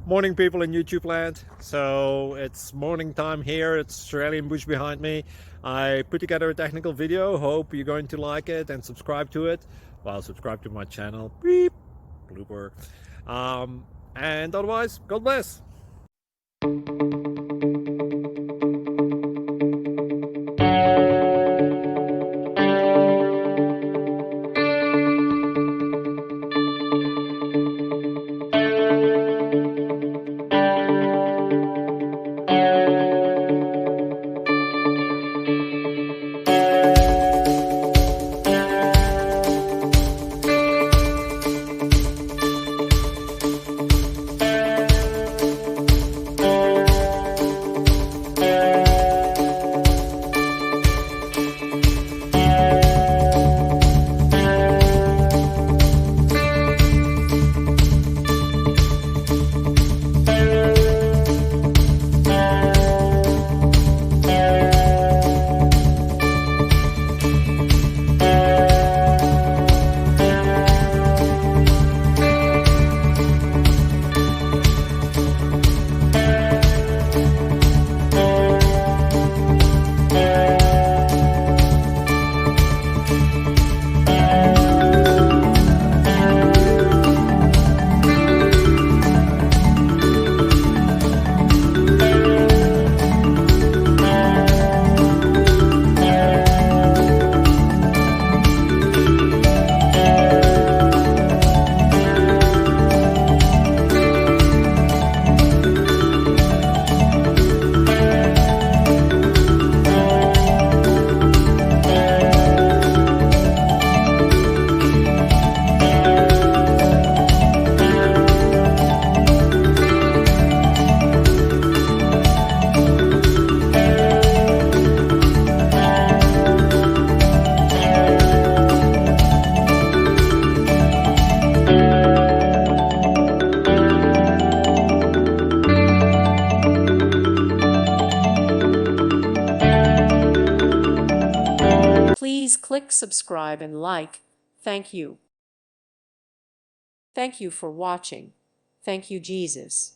Morning people in YouTube land. So it's morning time here. It's Australian bush behind me. I put together a technical video. Hope you're going to like it and subscribe to it. Well, subscribe to my channel. Beep. Blooper. And otherwise, God bless. Please click subscribe and like. Thank you. Thank you for watching. Thank you, Jesus.